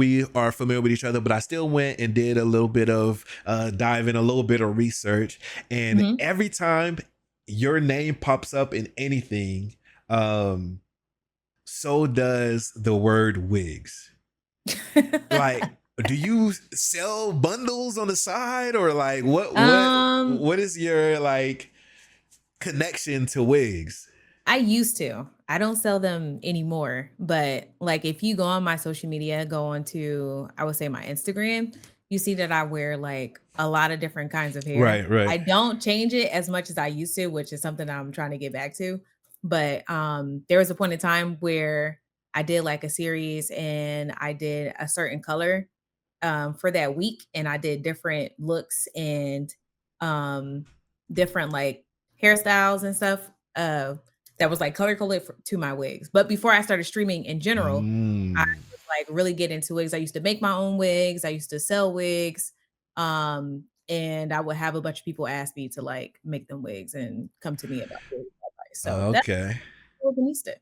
we are familiar with each other, but I still went and did a little bit of diving, a little bit of research. And Mhm. every time your name pops up in anything, um, so does the word wigs. Like, do you sell bundles on the side, or like Um, what is your like connection to wigs? I used to. I don't sell them anymore, but, like, if you go on my social media, go on to, I would say, my Instagram, you see that I wear, like, a lot of different kinds of hair. Right, right. I don't change it as much as I used to, which is something I'm trying to get back to, but, there was a point in time where I did, like, a series and I did a certain color, for that week, and I did different looks and, um, different, like, hairstyles and stuff, that was, like, color coded f to my wigs. But before I started streaming in general, I Mm. was, like, really get into wigs. I used to make my own wigs, I used to sell wigs, and I would have a bunch of people ask me to, like, make them wigs and come to me about wig advice. So that's Okay. Organista.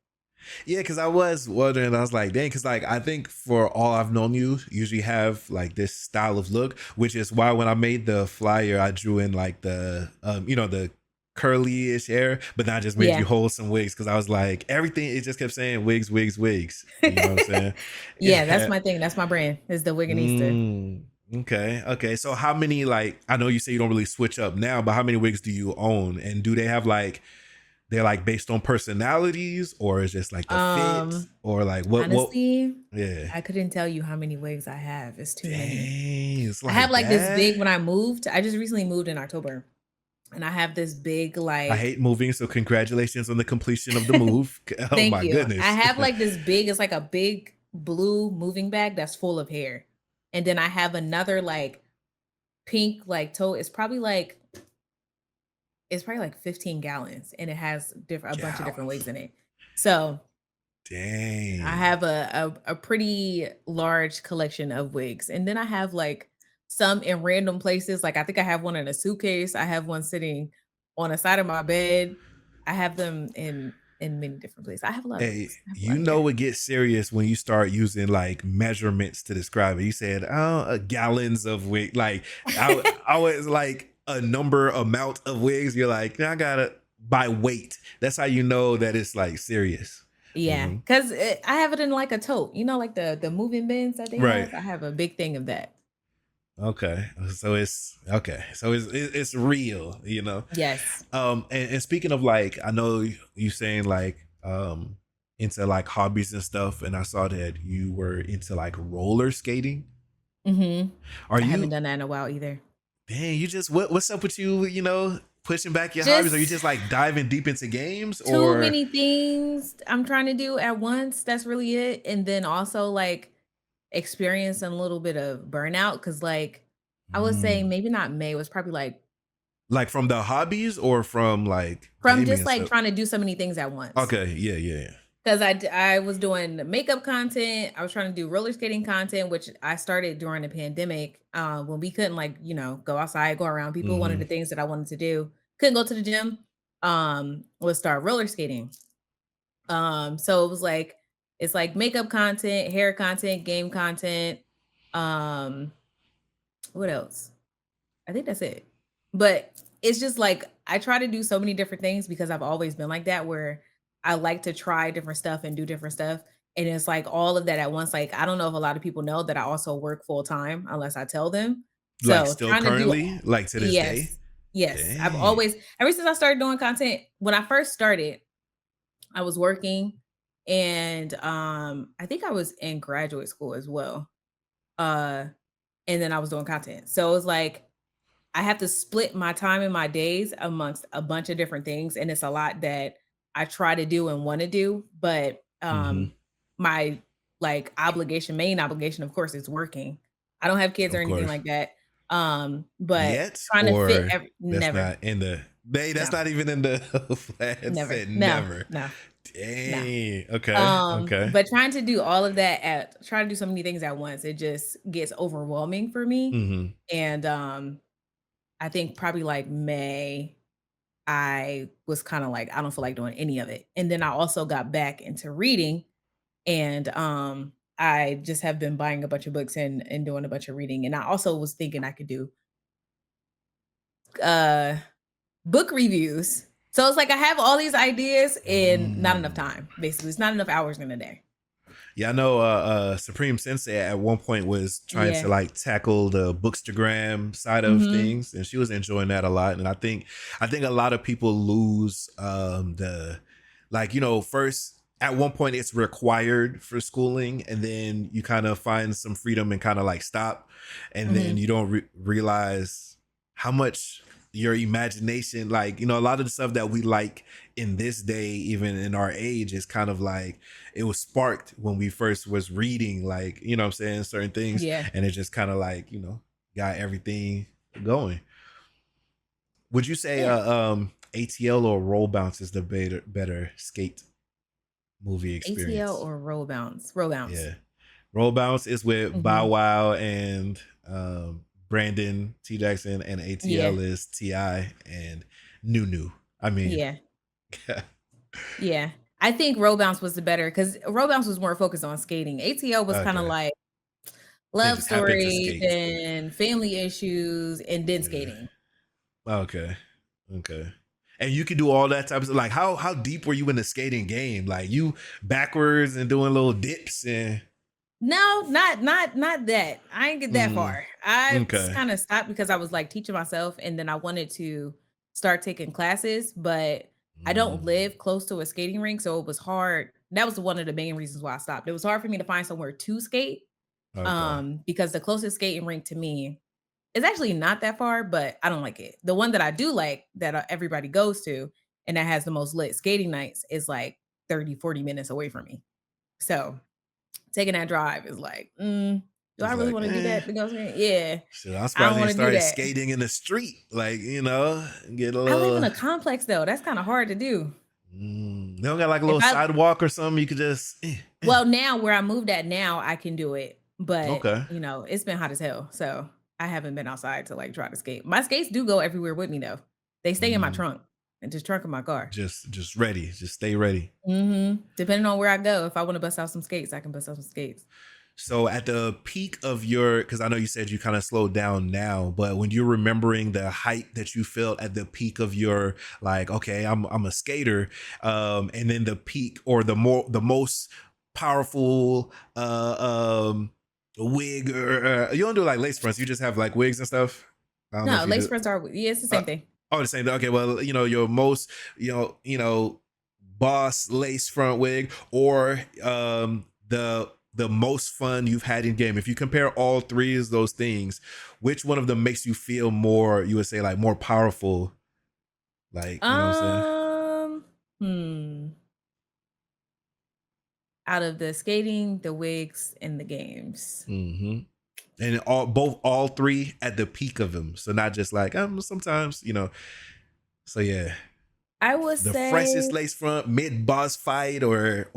Yeah, because I was wondering, I was like, dang, because like I think for all I've known you usually have like this style of look, which is why when I made the flyer, I drew in like the the curly-ish hair, but then I just made you Yeah. hold some wigs because I was like, everything it just kept saying wigs, wigs, wigs. You know what I'm saying? Yeah, that's Yeah. my thing, that's my brand, is the Wiganista. Mm, okay. Okay. So how many like I know you say you don't really switch up now, but how many wigs do you own? And do they have like they're like based on personalities, or is just like the fit, Um, or like what Honestly, yeah. I couldn't tell you how many wigs I have, it's too many. Dang, it's I have, like like, this big that? when I moved I just recently moved in October, and I have this big, I like hate moving, so congratulations on the completion of the move. Oh Thank my you. I goodness. have, like, this big it's like a big blue moving bag that's full of hair, and then I have another, like, pink, like, tote it's probably, like, 15 gallons, and it has a bunch of different wigs Gallons. in it. So, I Dang. have a pretty large collection of wigs, and then I have, like, some in random places, like, I think I have one in a suitcase, I have one sitting on the side of my bed. I have them in many different places. I have a lot of Hey, wigs. I have a lot you of hair. know it gets serious when you start using like measurements to describe it. You said, "Oh, gallons of wig." Like I was like a number amount of wigs. You're like, "Nah, I got it by weight." That's how you know that it's like serious. Yeah, hmm 'cause I have it in, like, a tote, like the moving bins that they Right. have? I have a big thing of that. Okay. So it's okay. So it's real. Yes. And speaking of like, I know you saying like into like hobbies and stuff, and I saw that you were into like roller skating. Mhm. Are I haven't you done that in a while either. dang, you just what's up with you, pushing back your hobbies? Are you Just just like diving deep into games too or many things I'm trying to do at once, that's really it, and then also, like, experience a little bit of burnout, cause like, I would say Mm. maybe not May, it was probably, like, Like from the hobbies or from like from gaming just, and like, stuff? trying to do so many things at once. Okay, yeah, yeah. 'Cause I was doing makeup content, I was trying to do roller skating content, which I started during the pandemic, when we couldn't, like, go outside, go around people. One of hmm the things that I wanted to do, couldn't go to the gym, was start roller skating. So it was like it's like makeup content, hair content, game content, um, what else? I think that's it. But it's just like I try to do so many different things because I've always been like that where I like to try different stuff and do different stuff. And it's like all of that at once. Like I don't know if a lot of people know that I also work full time unless I tell them. Like So still trying to do currently, like to this day? yes. Yes. I've Dang. always ever since I started doing content, when I first started, I was working and I think I was in graduate school as well. Uh and then I was doing content. So it was like I have to split my time and my days amongst a bunch of different things, and it's a lot that I try to do and wanna do, but, hmm my, like, main obligation, of course, is working. I don't have kids or Of anything course. like that, but Yet, trying to fit or every that's never. not in the hey, that's No, not even in the plan. never. Said No, never. no, no. Dang. Okay. Okay. But trying to do all of that trying to do so many things at once, it just gets overwhelming for me, hmm and, I think probably, like, May I was kinda like, "I don't feel like doing any of it." And then I also got back into reading, and, I just have been buying a bunch of books and doing a bunch of reading. And I also was thinking I could do uh book reviews. So it's like I have all these ideas and not enough Mm. time. Basically, it's not enough hours in a day. Yeah, I know Supreme Sensei at one point was trying to Yeah. like tackle the bookstagram side of Mhm. things, and she was enjoying that a lot. And I think a lot of people lose the like, first at one point it's required for schooling, and then you kind of find some freedom and kind of like stop, and then Mhm. you don't realize how much your imagination, like, a lot of the stuff that we like in this day, even in our age, is kind of like it was sparked when we first was reading, like, what I'm saying, certain things, Yeah. and it just kind of like, got everything going. Would you say Yeah. ATL or roll bounce is the better skate movie ATL experience? or roll bounce? Roll bounce. Yeah, roll bounce is with Bow Mhm. Wow and Brandon T Jackson, and Yeah. ATL is Ti and Nunu. I mean, Yeah. Yeah. I think roll bounce was the better because roll bounce was more focused on skating. ATL was kind of okay, like they love just happen to stories skate. and family issues and then Yeah. skating. Okay. Okay. And you can do all that type of, like, how deep were you in the skating game? Like, you backwards and doing little dips and No, not that. I ain't get that mm, far. I okay. kind of stopped because I was like teaching myself and then I wanted to start taking classes, but I don't Mm, live close to a skating rink, so it was hard. That was one of the main reasons why I stopped. It was hard for me to find somewhere to skate okay. because the closest skating rink to me is actually not that far, but I don't like it. The one that I do like that everybody goes to and that has the most lit skating nights is like 30, 40 minutes away from me. So taking that drive is like, do I It's really like, want to do that to go swim? Yeah, shit, I'm I surprised don't they want to do started that. skating in the street. Like, get a I live in little, a complex though. That's kind of hard to do. they don't got like a If little I sidewalk or something. You could just, well now where I moved at now, I can do it, but okay. it's been hot as hell, so I haven't been outside to like try to skate. My skates do go everywhere with me though. They stay in my Mm, trunk, and just trunk of my car. just ready. Just stay ready. Depending on where I go, if I want to bust out some skates, I can bust out some skates. So at the peak of your, because I know you said you kind of slowed down now, but when you're remembering the height that you felt at the peak of your, like, okay, I'm a skater, and then the peak or the most powerful wig, or you don't do like lace fronts, you just have like wigs and stuff. I don't know No, if you lace do. fronts are yeah, it's the Uh, same thing. oh, the same. Okay, well, your most, boss lace front wig, or the most fun you've had in game. If you compare all three of those things, which one of them makes you feel more? You would say like more powerful. Like, you know what I'm saying? Um, hmm. Out of the skating, the wigs, and the games. hmm And all three at the peak of them. So not just like sometimes. So yeah, I would the say freshest lace front mid boss fight, or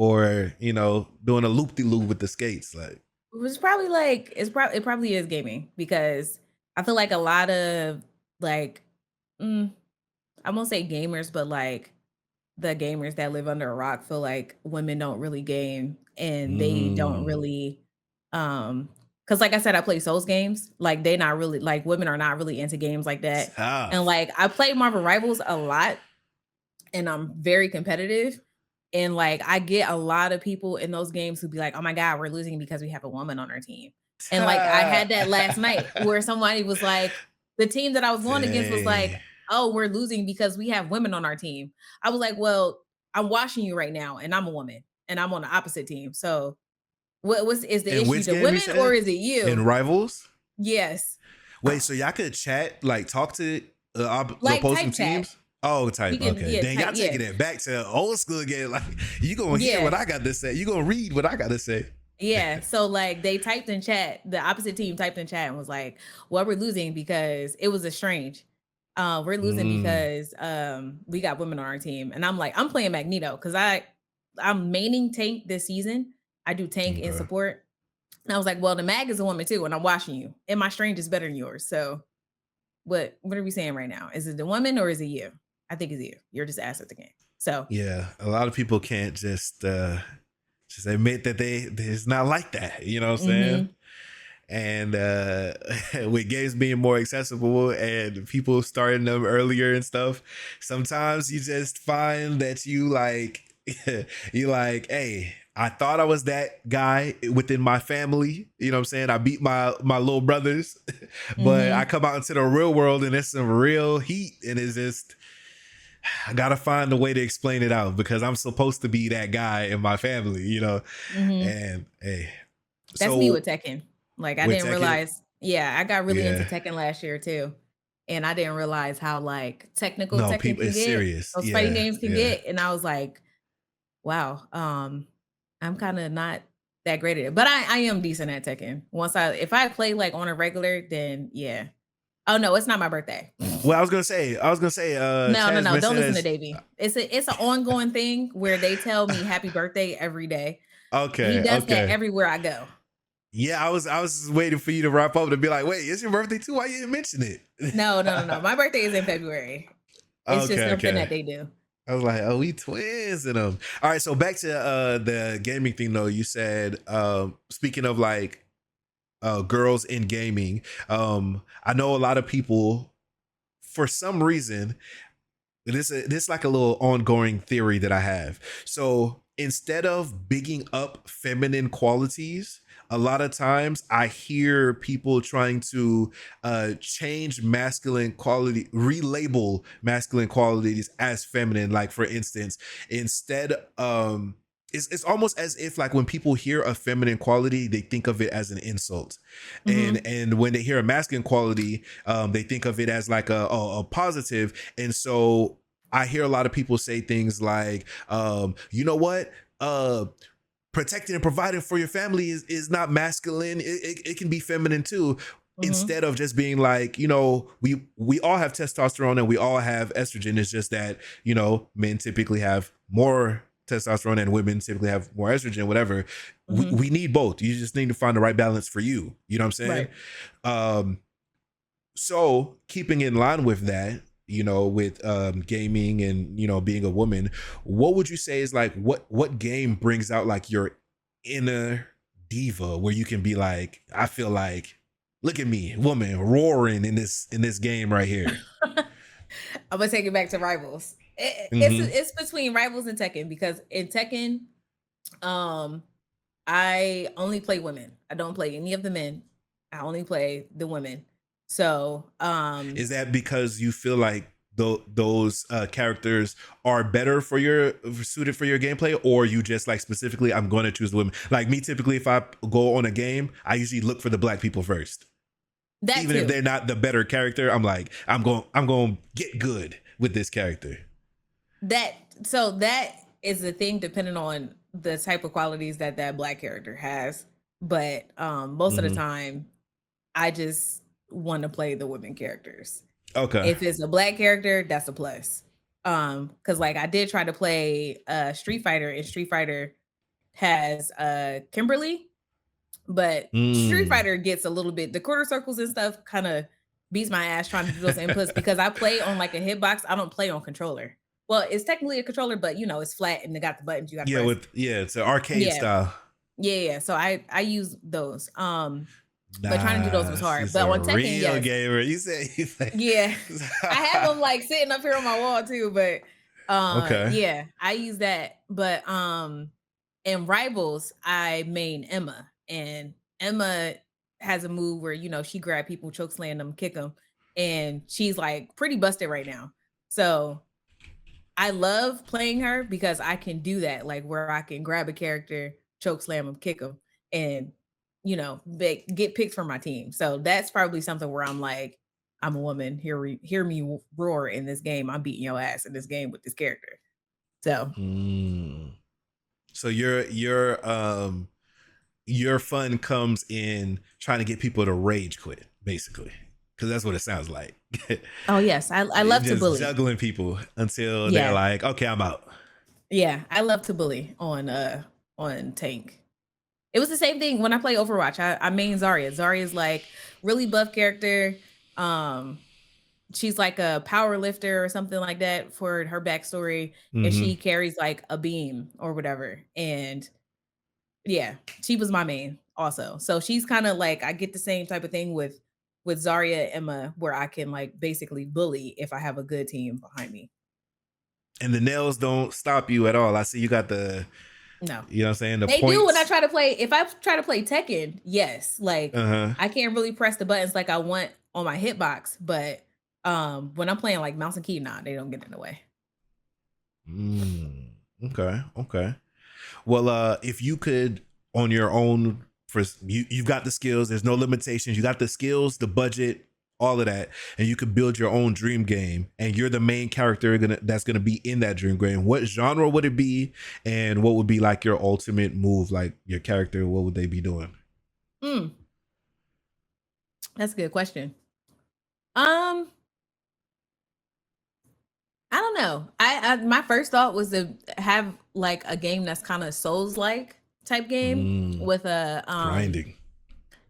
doing a loop de loop with the skates. Like, it was probably like it probably is gaming because I feel like a lot of like mm, I won't say gamers, but like the gamers that live under a rock feel like women don't really game and they don't mm, really because like I said, I play Souls games. Like they not really like women are not really into games like that. And tough. like I play Marvel Rivals a lot and I'm very competitive. And like I get a lot of people in those games who be like, "Oh my god, we're losing because we have a woman on our team." And like I had that last night where somebody was like, the team that I was going against was like, Dang. "Oh, we're losing because we have women on our team." I was like, "Well, I'm watching you right now, and I'm a woman, and I'm on the opposite team. So, what's is the In issue which the game you women or said? is it In you?" Rivals? Yes, Wait, so y'all could chat, like talk to the like opposing type chat. teams? Oh, We type. can, Okay. yeah, Then type, y'all yeah, taking it back to old school game. Like, you gonna hear yeah. what I got to say. You gonna read what I got to say. Yeah, so, like, they typed in chat the opposite team typed in chat and was like, "Well, we're losing because" it was a strange. "We're losing Mm, because, we got women on our team." And I'm like, I'm playing Magneto because I'm maining tank this season. I do tank and okay. support. And I was like, "Well, the mag is a woman too, and I'm watching you, and my strange is better than yours. So, what are we saying right now? Is it the woman or is it you?" I think it's you. You're just ass at the game. So, Yeah. A lot of people can't Just admit that it's not like that. You know what I'm saying? Mhm. And with games being more accessible and people starting them earlier and stuff, sometimes you just find that you like you like, hey, I thought I was that guy within my family. You know what I'm saying? I beat my little brothers, but I Mhm. come out into the real world and it's some real heat, and it's just I gotta find a way to explain it out because I'm supposed to be that guy in my family, you know. Mhm. And hey, That's me with so Tekken. Like, I with didn't Tekken, realize yeah, I got really into yeah, Tekken last year too, and I didn't realize how, like, technical no, Tekken people, can it's get, serious. those fighting Yeah, games can yeah. get, and I was like, "Wow, I'm kinda not that great at it," but I am decent at Tekken. If I play, like, on a regular, then yeah. Oh, no, it's not my birthday. Well, I was gonna say, No, no, no, Chasman don't listen to says, Davey. It's an ongoing thing where they tell me happy birthday every day. He okay, does that okay. everywhere I go. Yeah, I was just waiting for you to wrap up to be like, wait, it's your birthday too? Why you didn't mention it? No, no, no, no. My birthday is in February. It's just Okay, something okay. that they do. I was like, oh, we twins in them. All right, so back to the gaming thing though. You said, speaking of like girls in gaming, I know a lot of people for some reason this like a little ongoing theory that I have. So instead of bigging up feminine qualities, a lot of times I hear people trying to change masculine quality, relabel masculine qualities as feminine. Like for instance, instead it's almost as if like when people hear a feminine quality, they think of it as an insult, Mhm. and when they hear a masculine quality, they think of it as like a positive. And so I hear a lot of people say things like, you know what? Protecting and providing for your family is not masculine. It can be feminine too. Mhm. Instead of just being like, you know, we all have testosterone and we all have estrogen. It's just that, you know, men typically have more testosterone and women typically have more estrogen, whatever. We Mhm. need both. You just need to find the right balance for you. You know what I'm saying? Right. Um, so keeping in line with that, you know, with gaming and you know being a woman, what would you say is like what game brings out like your inner diva where you can be like, I feel like, look at me, woman, roaring in this game right here. I'm gonna take it back to Rivals. Mm-hmm. It's between Rivals and Tekken because in Tekken, um, I only play women. I don't play any of the men. I only play the women. So, Is that because you feel like those characters are better for your suited for your gameplay, or you just like specifically, I'm going to choose the women? Like me, typically, if I go on a game, I usually look for the black people first, that even if too. they're not the better character. I'm like, I'm going to get good with this character. That that is the thing depending on the type of qualities that that black character has. But most of the Hmm. time I just want to play the women characters. Okay. If it's a black character, that's a plus. Cuz like I did try to play Street Fighter and Street Fighter has Kimberly, but Street Mm. Fighter gets a little bit the quarter circles and stuff kind of beats my ass trying to do those inputs because I play on like a hitbox. I don't play on controller. Well, it's technically a controller, but you know, it's flat and they got the buttons you got to Yeah, press. yeah, it's an arcade Yeah. style. Yeah, yeah. So I use those. But trying to do those was Nah, hard. she's But a on Tekken, real yes. gamer. You say he's like, Yeah. I have them like sitting up here on my wall too, but okay. yeah, I use that. But in Rivals, I main Emma and Emma has a move where you know she grab people, choke slam them, kick them, and she's like pretty busted right now. So I love playing her because I can do that, like where I can grab a character, choke slam them, kick them, and you know, get picked for my team. So that's probably something where I'm like, I'm a woman. Hear me roar in this game. I'm beating your ass in this game with this character. So Mm. So your fun comes in trying to get people to rage quit, basically, because that's what it sounds like. oh yes, I love to Just bully. juggling people until they're Yeah. like, okay, I'm out. Yeah. I love to bully on tank. It was the same thing when I play Overwatch. I main Zarya. Zarya's like really buff character. Um, she's like a power lifter or something like that for her backstory, and Hmm. she carries like a beam or whatever. And Yeah, she was my main also. So she's kind of like I get the same type of thing with Zarya and Emma, where I can like basically bully if I have a good team behind me. And the nails don't stop you at all. I see you got the, No. you know what I'm saying, the They do when I points. try to play if I try to play Tekken, yes, like, Uh-huh. I can't really press the buttons like I want on my hitbox, but, when I'm playing, like, mouse and key, nah, they don't get in the way. Mm, okay, okay. Well, if you could on your own, you've got the skills. There's no limitations. You got the skills, the budget, all of that, and you could build your own dream game. And you're the main character that's gonna be in that dream game. What genre would it be, and what would be like your ultimate move? Like your character, what would they be doing? Mm, that's a good question. Um, I don't know. I my first thought was to have, like, a game that's kinda Souls-like type game Mm, with a, grinding.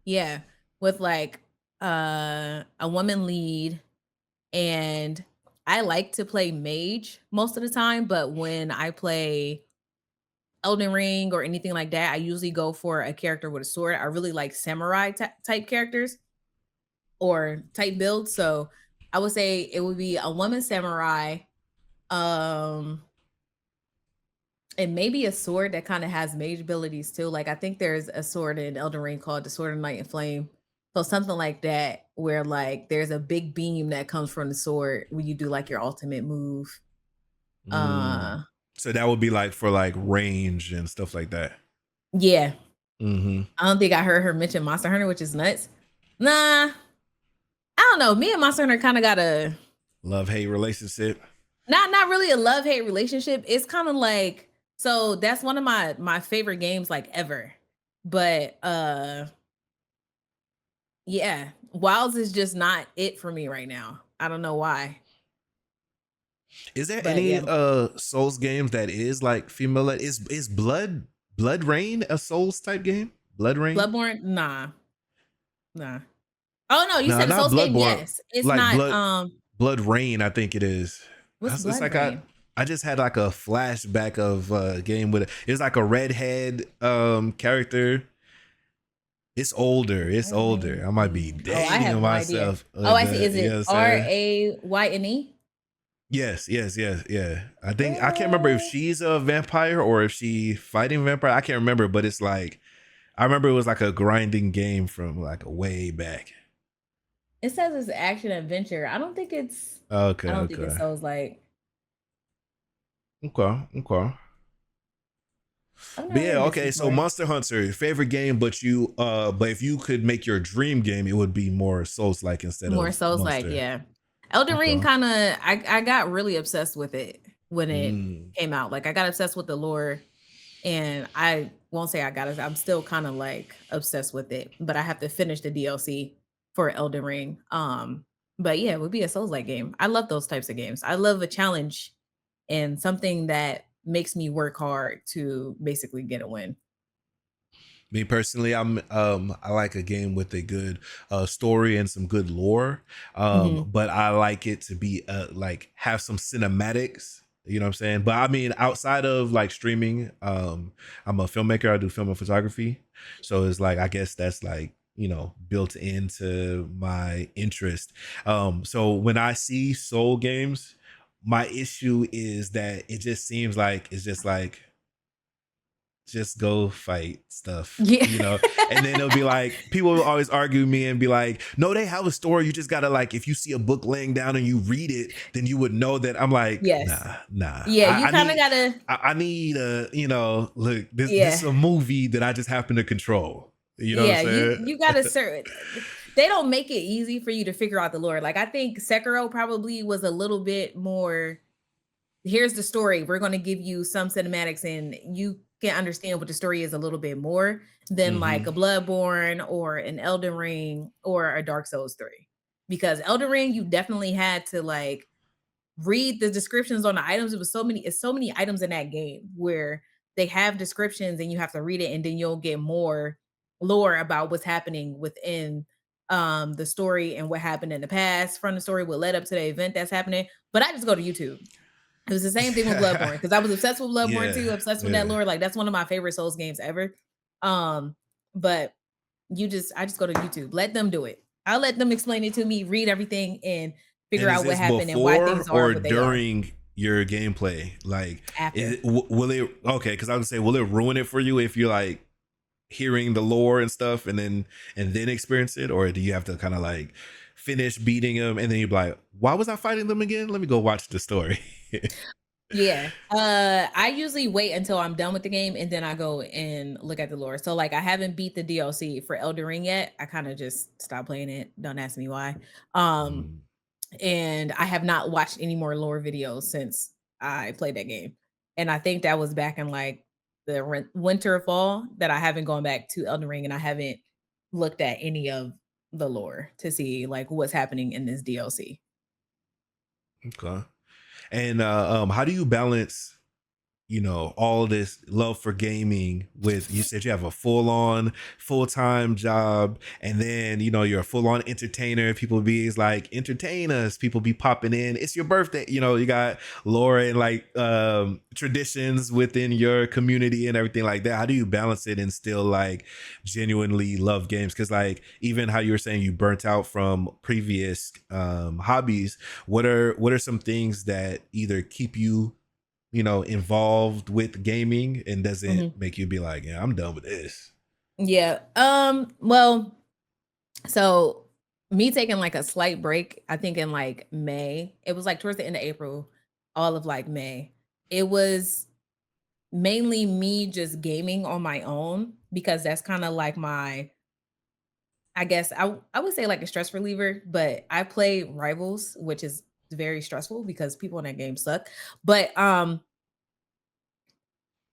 yeah, with, like, a woman lead. And I like to play mage most of the time, but when I play Elden Ring or anything like that, I usually go for a character with a sword. I really like samurai type characters or type builds. So I would say it would be a woman samurai, um, and maybe a sword that kind of has mage abilities too. Like I think there's a sword in Elden Ring called the Sword of Night and Flame. So something like that, where like there's a big beam that comes from the sword when you do like your ultimate move. Mm. Uh So that would be like for like range and stuff like that. yeah. Mm-hmm. I don't think I heard her mention Monster Hunter, which is nuts. Nah, I don't know. Me and Monster Hunter kind of got a Love hate relationship. not really a love-hate relationship. It's kind of like so that's one of my favorite games like ever. But yeah, Wilds is just not it for me right now. I don't know why. Is there But any yeah, Souls games that is like female led? Is Blood Rain a Souls type game? Blood Rain? Bloodborne, nah, nah. Oh no, you No, said a not Souls game? Bloodborne. Yes. It's Like not Blood Rain, I think it is. what's It's Blood like Rain? I just had like a flashback of a game with it's like a redhead character. It's older. It's Blood older. Rain I might be game. Oh, I dating have no idea. myself, Oh, I see. but Is you know what it I'm saying? Rayne? Yes, yes, yes, yeah. I think I can't remember if Uh, she's a vampire or if she fighting vampire. I can't remember, but it's like I remember it was like a grinding game from like a way back. it says it's action adventure. I Okay, don't think it's okay, Souls like. okay, okay. I've But never yeah, heard this okay. So before. Monster Hunter, your favorite game, but if you could make your dream game, it would be more Souls like instead More of Souls like, Monster. yeah. Elden Ring Okay. kind of I got really obsessed with it when it Mm. came out. Like I got obsessed with the lore and I won't say I got it. I'm still kind of like obsessed with it, but I have to finish the DLC for Elden Ring. But yeah, it would be a Souls like game. I love those types of games. I love a challenge and something that makes me work hard to basically get a win. Me personally, I like a game with a good story and some good lore. Mhm. But I like it to be like have some cinematics. You know what I'm saying? But I mean, outside of like streaming, I'm a filmmaker. I do film and photography, so it's like I guess that's like built into my interest. So when I see soul games, my issue is that it just seems like it's just go fight stuff, Yeah. and then it'll be like people will always argue with me and be like, no, they have a story, you just gotta, like, if you see a book laying down and you read it, then you would know that. I'm like, Yes. nah, Yeah, you kinda gotta I need a, look, this is yeah. a movie that I just happen to control, you know what I'm Yeah, saying? you gotta they don't make it easy for you to figure out the lore. Like, I think Sekiro probably was a little bit more, "Here's the story, we're gonna give you some cinematics, and you can understand what the story is a little bit more than, like, Hmm. a Bloodborne or an Elden Ring or a Dark Souls 3." Because Elden Ring, you definitely had to, like, read the descriptions on the items. It was so many items in that game where they have descriptions and you have to read it and then you'll get more lore about what's happening within the story and what happened in the past from the story, what led up to the event that's happening. But I just go to YouTube. It was the same thing with Bloodborne because I was obsessed with Bloodborne Yeah, too, obsessed with that yeah. lore. Like that's one of my favorite Souls games ever. Um, but I just go to YouTube. Let them do it. I'll let them explain it to me, read everything, and And figure is out what this happened and why before things are or what they are during your gameplay? Like, is after. it, will it? Okay, because I was gonna say, will it ruin it for you if you're like hearing the lore and stuff, and then experience it, or do you have to kind of like finish beating them and then you're like, why was I fighting them again? Let me go watch the story. Yeah. I usually wait until I'm done with the game and then I go and look at the lore. So like I haven't beat the DLC for Elden Ring yet. I kind of just stopped playing it. Don't ask me why. Um, Mm, and I have not watched any more lore videos since I played that game. And I think that was back in like the winter or fall that I haven't gone back to Elden Ring and I haven't looked at any of the lore to see like what's happening in this DLC. okay. And how do you balance, all this love for gaming with, you said you have a full-time job, and then, you're a full-on entertainer. People be like, entertain us. People be popping in. It's your birthday. You got lore and like traditions within your community and everything like that. How do you balance it and still like genuinely love games? Because like even how you were saying you burnt out from previous hobbies, what are some things that either keep you involved with gaming and doesn't Mhm. make you be like, yeah, I'm done with this? Yeah. Well, so me taking like a slight break, I think in like May, it was like towards the end of April, all of like May. It was mainly me just gaming on my own because that's kind of like my, I guess I would say like a stress reliever, but I play Rivals, which is very stressful because people in that game suck. But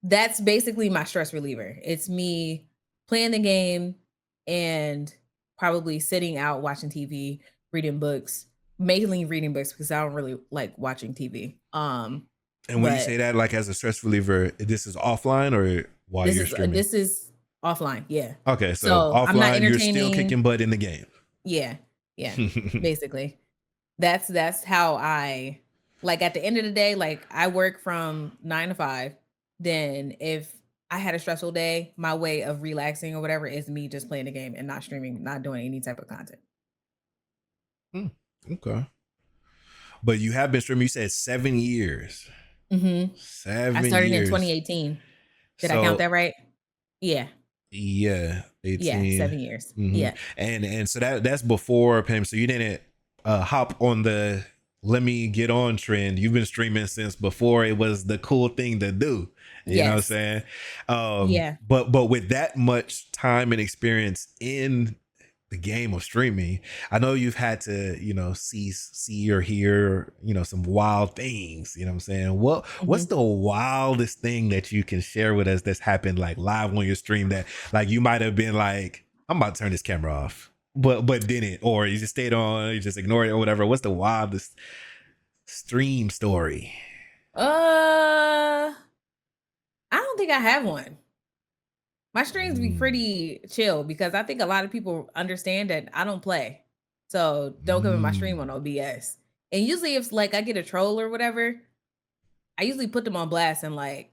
that's basically my stress reliever. It's me playing the game and probably sitting out watching TV, reading books, mainly reading books because I don't really like watching TV. And when you But say that like as a stress reliever, this is offline or while you're streaming? this is offline, yeah. Okay, so So I'm not offline, you're still entertaining. kicking butt in the game. Yeah, yeah, basically. That's how I like at the end of the day, like I work from 9 to 5. Then if I had a stressful day, my way of relaxing or whatever is me just playing the game and not streaming, not doing any type of content. Hmm, okay. But you have been streaming, you said 7 years. Mhm. I 7 started in years. 2018. Did I count So that right? Yeah. yeah, Yeah, 18. 7 years. Hmm. Yeah. And so that's before Pam. So you didn't hop on the let me get on trend. You've been streaming since before it was the cool thing to do. You know what I'm Yes. saying? Yeah. But with that much time and experience in the game of streaming, I know you've had to, see or hear, some wild things. You know what I'm saying? What's Mhm. the wildest thing that you can share with us that's happened like live on your stream that like you might have been like, I'm about to turn this camera off. But didn't, or you just stayed on, you just ignored it or whatever. What's the wildest stream story? Uh, I don't think I have one. My streams be Mm, pretty chill because I think a lot of people understand that I don't play. So don't come in my stream on mm. no BS. And usually if like I get a troll or whatever, I usually put them on blast and like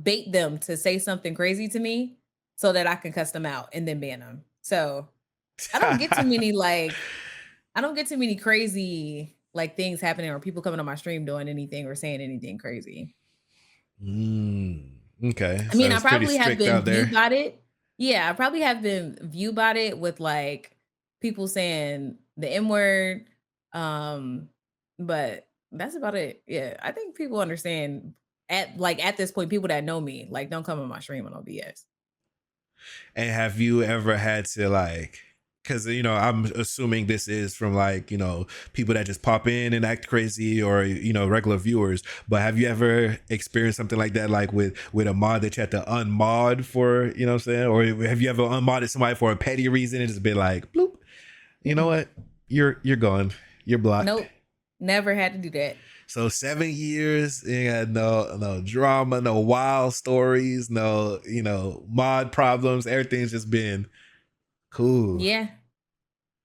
bait them to say something crazy to me so that I can cuss them out and then ban them. So I don't get too many like I don't get too many crazy like things happening or people coming on my stream doing anything or saying anything crazy. Okay, I so mean, I it's pretty probably have strict been out view there. botted. Yeah, I probably have been view botted with like people saying the N word. Um, but that's about it. Yeah, I think people understand at this point, people that know me, like, don't come on my stream on no BS. And have you ever had to like, because I'm assuming this is from like people that just pop in and act crazy, or regular viewers. But have you ever experienced something like that, like with a mod that you had to unmod for, what I'm saying, or have you ever unmodded somebody for a petty reason and just been like, bloop, you know Mm-mm. what, you're gone, you're blocked. Nope, never had to do that. So 7 years, you got no drama, no wild stories, no mod problems. Everything's just been cool. Yeah,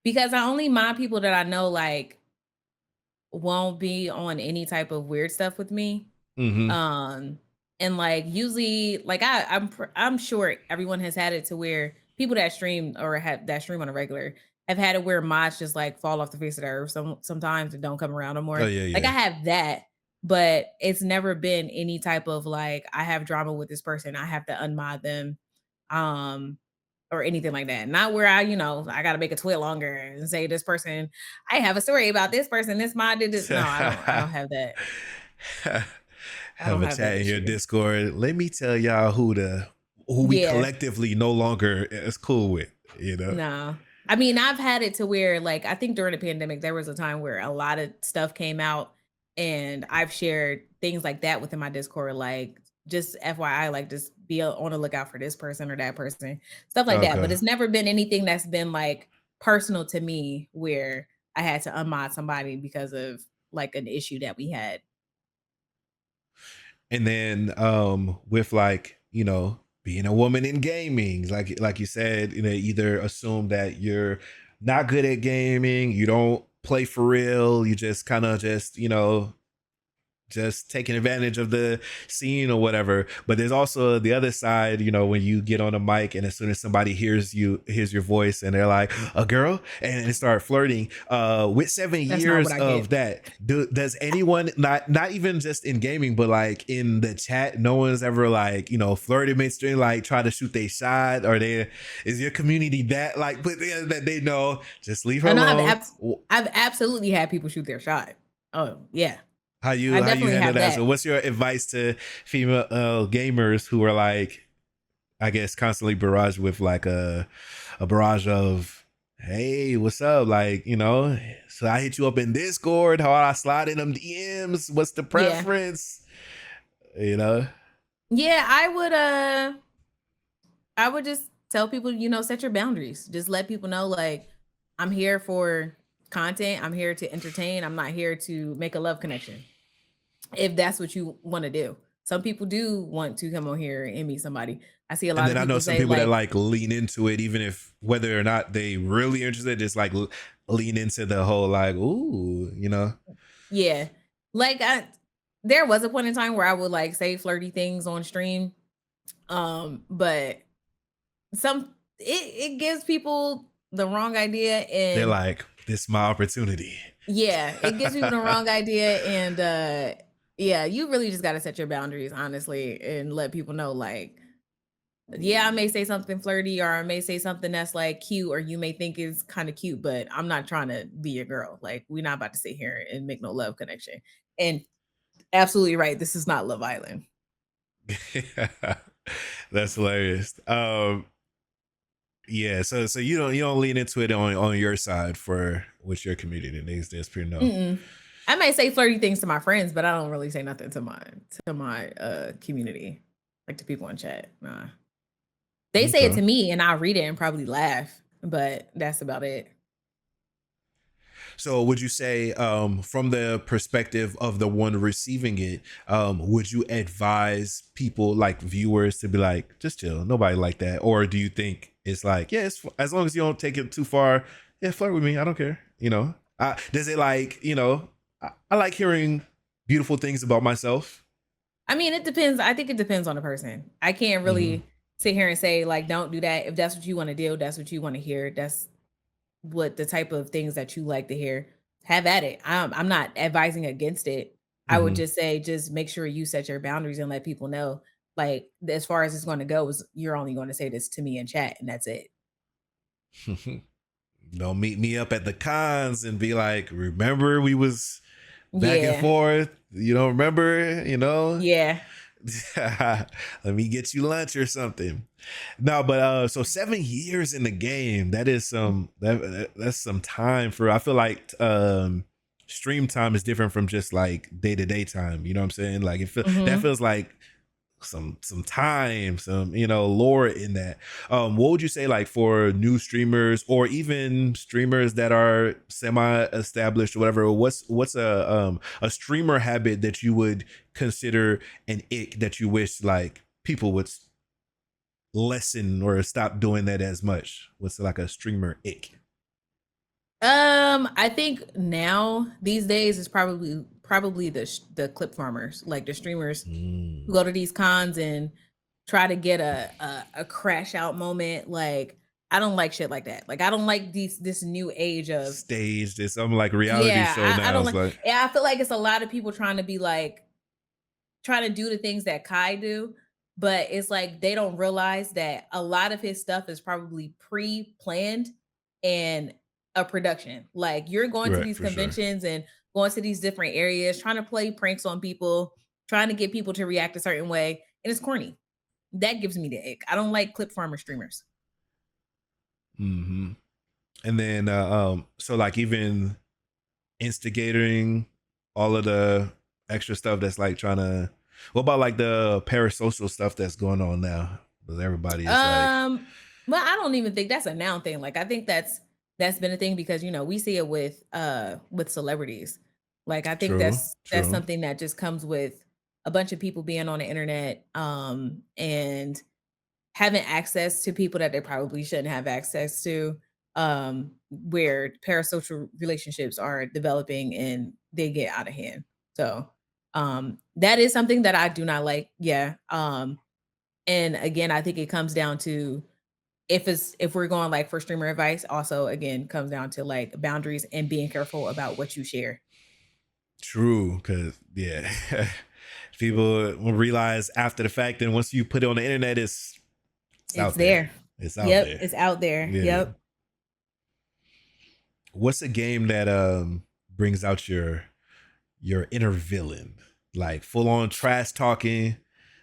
because I only mind people that I know like won't be on any type of weird stuff with me. Hmm. Um, And like usually, like I'm sure everyone has had it to where people that stream or have that stream on a regular have had it where mods just like fall off the face of the earth sometimes and don't come around no Oh more. yeah, Like I yeah. have that, but it's never been any type of like I have drama with this person, I have to unmod them. Um or anything like that. Not where I gotta make a tweet longer and say this person, I have a story about this person, this mod did it. No, I don't have that. I Have don't a have that chat in your issue. Discord. Let me tell y'all who we Yeah. collectively no longer is cool with, you know? No. I mean, I've had it to where, like, I think during the pandemic, there was a time where a lot of stuff came out, and I've shared things like that within my Discord, like, just FYI, like, just be on the lookout for this person or that person, stuff like that. But Okay. it's never been anything that's been like personal to me where I had to unmod somebody because of like an issue that we had. And then with like, being a woman in gaming, like you said, either assume that you're not good at gaming, you don't play for real, you just kind of just taking advantage of the scene or whatever. But there's also the other side, when you get on a mic and as soon as somebody hears your voice and they're like, a girl, and start flirting. With seven That's not what years I of get. that, does anyone not even just in gaming, but like in the chat, no one's ever like, flirted midstream, like try to shoot their shot, or they is your community that like but that they know just leave her I know alone? I've absolutely had people shoot their shot. Oh yeah. I How you definitely handle have that? So that. what's your advice to female gamers who are like, I guess, constantly barraged with like a barrage of, hey, what's up? Like, so I hit you up in Discord, how I slide in them DMs, what's the Yeah. preference? You know? Yeah, I would just tell people, set your boundaries. Just let people know like I'm here for content. I'm here to entertain. I'm not here to make a love connection. If that's what you want to do. Some people do want to come on here and meet somebody. I see a And lot then of I know people some say people that like, like lean into it, even if whether or not they really interested, just like lean into the whole like, ooh. yeah. Like there was a point in time where I would like say flirty things on stream. But it gives people the wrong idea, They're and like, this is my opportunity. yeah, it gives people the wrong idea, and yeah, you really just got to set your boundaries honestly and let people know like, yeah, I may say something flirty or I may say something that's like cute or you may think is kind of cute, but I'm not trying to be your girl. Like we're not about to sit here and make no love connection. And absolutely right, this is not Love Island. That's hilarious. Yeah, so you don't lean into it on your side for with your community. That's pretty no. Mm-mm. I may say flirty things to my friends, but I don't really say nothing to my community, like to people in chat. Nah. They say it Okay. to me and I'll read it and probably laugh, but that's about it. So would you say, from the perspective of the one receiving it, would you advise people like viewers to be like, just chill, nobody like that? Or do you think it's like, yeah, as long as you don't take it too far, yeah, flirt with me, I don't care. Does it like, I like hearing beautiful things about myself. I mean, it depends. I think it depends on the person. I can't Hmm. really sit here and say like, don't do that. If that's what you want to do, that's what you want to hear. That's what the type of things that you like to hear. Have at it. I'm not advising against it. I would Hmm. just say, just make sure you set your boundaries and let people know, like, as far as it's going to go, is you're only going to say this to me in chat, and that's it. Don't meet me up at the cons and be like, remember we was back and Yeah, forth. You don't remember, yeah. Let me get you lunch or something. No, but so 7 years in the game, that is that's some time for, I feel like stream time is different from just like day-to-day time. You know what I'm saying? Like that Hmm. feels like some time, some lore in that. What would you say, like, for new streamers or even streamers that are semi-established or whatever? What's a streamer habit that you would consider an ick that you wish like people would lessen or stop doing that as much? What's like a streamer ick? I think now these days is probably the clip farmers, like the streamers who Mm. go to these cons and try to get a crash out moment. Like, I don't like shit like that. Like, I don't like this new age of Staged. It's some like reality yeah, show I now. don't It's like like yeah, I feel like it's a lot of people trying to be like trying to do the things that Kai do, but it's like they don't realize that a lot of his stuff is probably pre-planned and a production. Like you're going to right these for sure. conventions and going to these different areas, trying to play pranks on people, trying to get people to react a certain way, and it's corny. That gives me the ick. I don't like clip farmer streamers. Hmm. And then so like even instigating all of the extra stuff that's like trying to what about like the parasocial stuff that's going on now? Because everybody is like Um, well, I don't even think that's a noun thing. Like I think that's been a thing because we see it with celebrities. Like I think true, that's true. something that just comes with a bunch of people being on the internet and having access to people that they probably shouldn't have access to where parasocial relationships are developing and they get out of hand. So that is something that I do not like. Yeah. And again, I think it comes down to if we're going like for streamer advice, also again comes down to like boundaries and being careful about what you share. True, because yeah, people will realize after the fact, and once you put it on the internet, it's It's out there. there. It's out Yep, there. it's out there. Yeah. Yep. What's a game that brings out your inner villain, like full on trash talking,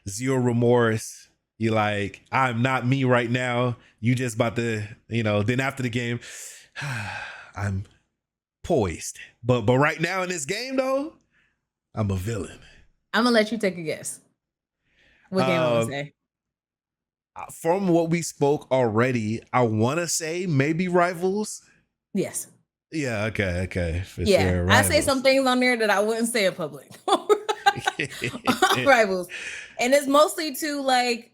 zero remorse? You like, I'm not me right now. You just about to, then after the game, I'm poised. But right now in this game though, I'm a villain. I'm gonna let you take a guess. What game I'm gonna Um, say? from what we spoke already, I want to say maybe Rivals. Yes. Yeah, okay, for Yeah. sure, I say some Rivals. things on there that I wouldn't say in public. Rivals. And it's mostly to like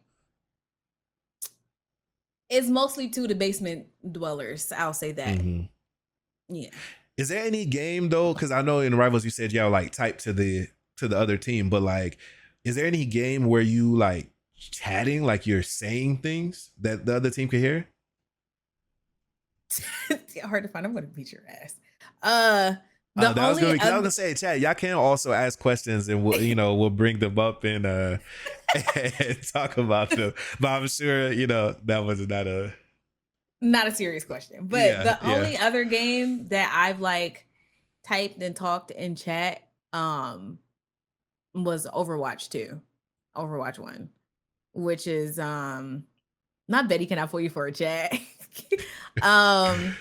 it's mostly to the basement dwellers. I'll say that. Hmm. Yeah. Is there any game though? Because I know in Rivals you said y'all like type to the other team, but like, is there any game where you like chatting, like you're saying things that the other team can hear? Hard to find. I'm gonna beat your ass. Uh the That was gonna only be because I was other gonna say, chat. Y'all can also ask questions, and we'll bring them up and and talk about them. But I'm sure that was not a not a serious question, but yeah the yeah. only other game that I've like typed and talked in chat was Overwatch 2. Overwatch 1, which is not Betty can I for you for a chat. um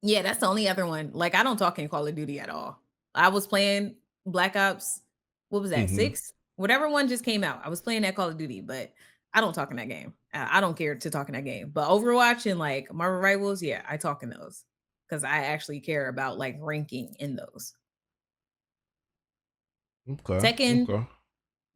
yeah, that's the only other one. Like I don't talk in Call of Duty at all. I was playing Black Ops, what was that? Hmm. 6? Whatever one just came out. I was playing that Call of Duty, but I don't talk in that game. I don't care to talk in that game. But Overwatch and like Marvel Rivals, yeah, I talk in those because I actually care about like ranking in those. Okay, Tekken, okay.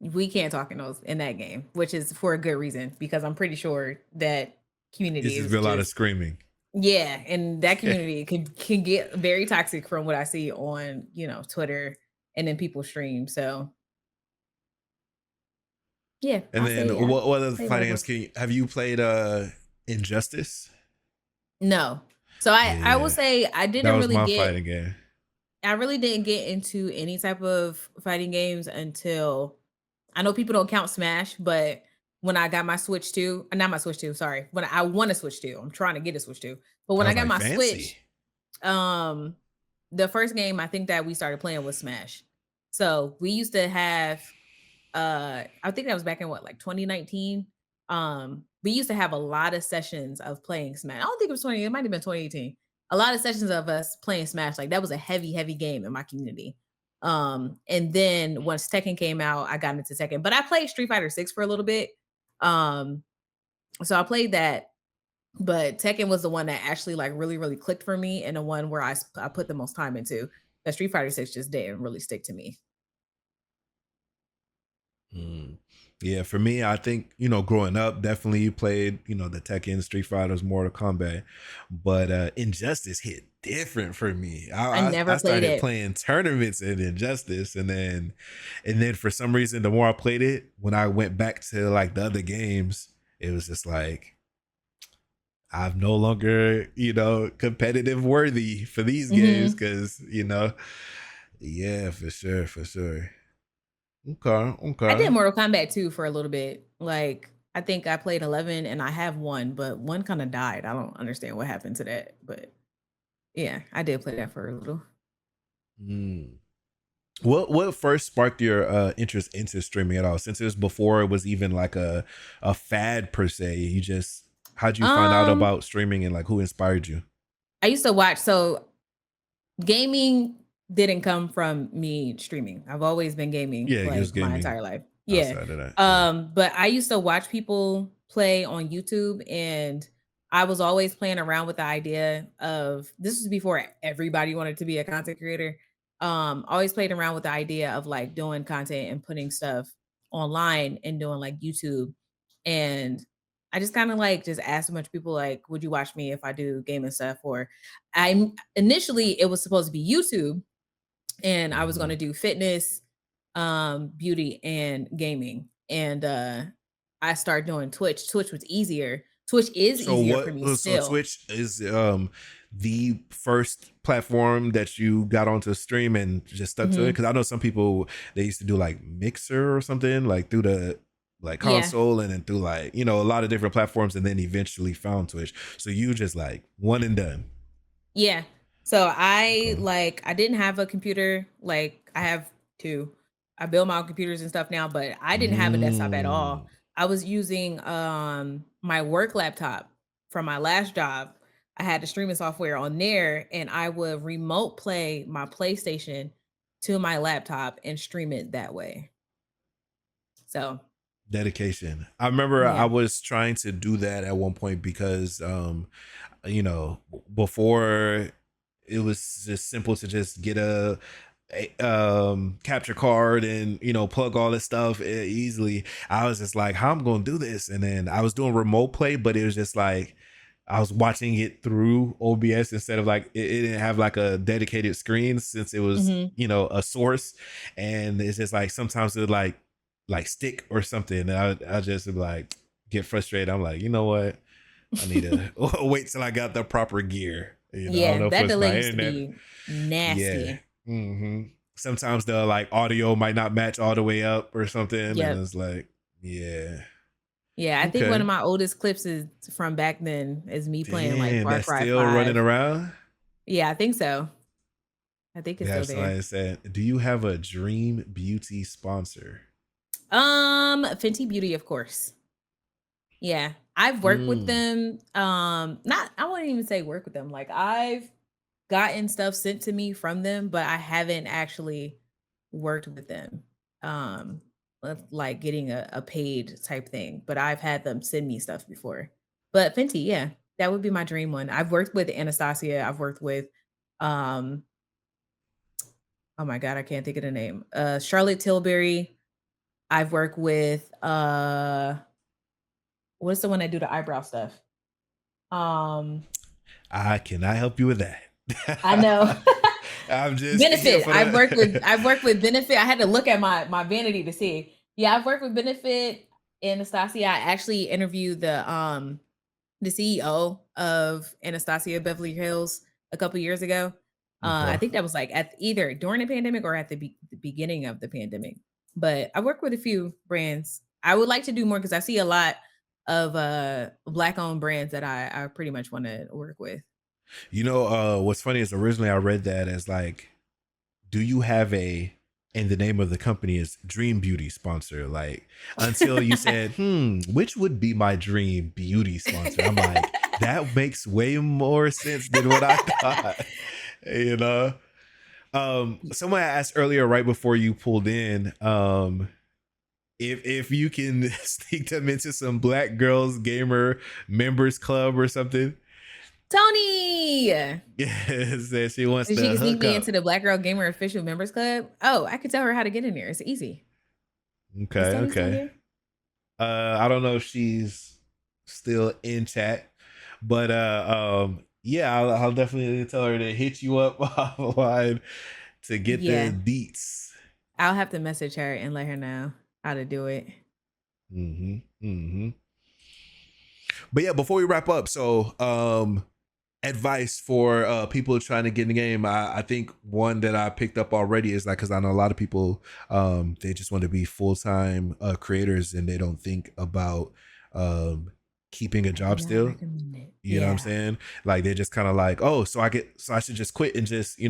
we can't talk in those in that game, which is for a good reason because I'm pretty sure that It's community just is been a lot of just screaming. yeah, and that community can get very toxic from what I see on Twitter and then people stream. So yeah, And I then say what other say fighting games rivals. have you played? Injustice. No, so I will Yeah, say that was my fighting game. I really didn't get into any type of fighting games until I know people don't count Smash, but when I got my Switch 2, not my Switch 2, sorry. When I want a Switch 2, I'm trying to get a Switch 2. But when I I was got like my fancy. Switch, um, the first game I think that we started playing was Smash. So we used to have I think that was back in what, like 2019. We used to have a lot of sessions of playing Smash. I don't think it was 20, it might have been 2018. A lot of sessions of us playing Smash. Like that was a heavy, heavy game in my community. And then once Tekken came out, I got into Tekken. But I played Street Fighter 6 for a little bit. Um, so I played that, but Tekken was the one that actually like really, really clicked for me and the one where I put the most time into. The Street Fighter 6 just didn't really stick to me. Mm. Yeah, for me, I think, growing up, definitely played, the Tekken, Street Fighters, Mortal Kombat, but Injustice hit different for me. I I never played started it. playing tournaments in Injustice, and then for some reason, the more I played it, when I went back to like the other games, it was just like I'm no longer, competitive worthy for these games Mhm. because, yeah, for sure, for sure. Okay, I did okay. Mortal Kombat 2 for a little bit. Like, I think I played 11 and I have 1, but 1 kinda died. I don't understand what happened to that, but yeah, I did play that for a little. Mm. What first sparked your interest into streaming at all? Since it was before it was even like a fad per se, how'd you find out Um, about streaming and like who inspired you? I used to watch so gaming didn't come from me streaming. I've always been gaming, Yeah, it was like, my gaming entire life. Yeah. outside of that. Yeah. But I used to watch people play on YouTube, and I was always playing around with the idea of this was before everybody wanted to be a content creator. Always played around with the idea of, like, doing content and putting stuff online and doing, like, YouTube, and I just kinda, like, just asked a bunch of people, like, "Would you watch me if I do gaming stuff?" Or I'm initially, it was supposed to be YouTube, and I was gonna Mhm. do fitness, beauty, and gaming, and, I started doing Twitch. Twitch was easier. Twitch is easier for me So still. Twitch is the first platform that you got onto stream and just stuck to it? Mhm. Because I know some people, they used to do like Mixer or something, like through the like Yeah. console and then through like, a lot of different platforms and then eventually found Twitch. So you just like one and done. Yeah. So Okay. I didn't have a computer, like, I have 2. I build my own computers and stuff now, but I didn't have a desktop at all. Mm, I was using, my work laptop from my last job. I had the streaming software on there, and I would remote play my PlayStation to my laptop and stream it that way. So, dedication. I remember I yeah. was trying to do that at one point because before it was just simple to just get a capture card and plug all this stuff easily. I was just like, how I'm gonna do this? And then I was doing remote play, but it was just like I was watching it through OBS instead of like it didn't have like a dedicated screen since it was Mhm. a source. And it's just like sometimes it like stick or something, and I just like get frustrated. I'm like, you know what, I need to wait till I got the proper gear. I don't Yeah, know if that it's delay my used to internet. be Yeah. nasty. hmm Sometimes the like audio might not match all the way up or something, and Yep. it's like, yeah. Yeah, I think one of Okay. my oldest clips is from back then is me playing, like, Damn, Far that's Cry still running 5. around. Yeah, I think so. I think it's still That's there. like I said. Do you have a dream beauty sponsor? Fenty Beauty, of course. Yeah. I've worked with Mm, them, not I wouldn't even say work with them, like, I've gotten stuff sent to me from them, but I haven't actually worked with them, with, like, getting a paid type thing, but I've had them send me stuff before. But Fenty, yeah, that would be my dream one. I've worked with Anastasia, I've worked with, um, oh my god, I can't think of the name, Charlotte Tilbury. I've worked with, what's the one that do the eyebrow stuff? Um, I cannot help you with I know. that. I'm just here Benefit. for the. I've worked with Benefit. I had to look at my vanity to see. Yeah, I've worked with Benefit, Anastasia. I actually interviewed the CEO of Anastasia Beverly Hills a couple years ago. I Okay. think that was like at either during the pandemic or at the beginning of the pandemic. But I work with a few brands. I would like to do more because I see a lot of black owned brands that I pretty much want to work with. What's funny is originally I read that as like, do you have and the name of the company is Dream Beauty sponsor? Like, until you said, which would be my dream beauty sponsor? I'm like, that makes way more sense than what I thought. you know? Someone asked earlier, right before you pulled in, if you can sneak them into some Black Girls Gamer Members Club or something. Tony! Yeah, said she wants If she to can sneak hook me into up. the Black Girl Gamer Official Members Club, oh, I could tell her how to get in there. It's easy. Is Okay, Tony still okay. here? I don't know if she's still in chat, but yeah, I'll definitely tell her to hit you up offline to get the Yeah, deets. I'll have to message her and let her know how to do it. Mm-hmm. Mm-hmm. But yeah, before we wrap up, so advice for people trying to get in the game. I think one that I picked up already is like, because I know a lot of people they just want to be full-time creators and they don't think about keeping a I do job not still. recommend it. You know what I'm Yeah. saying? Like they're just kind of like, oh, so I should just quit and just, do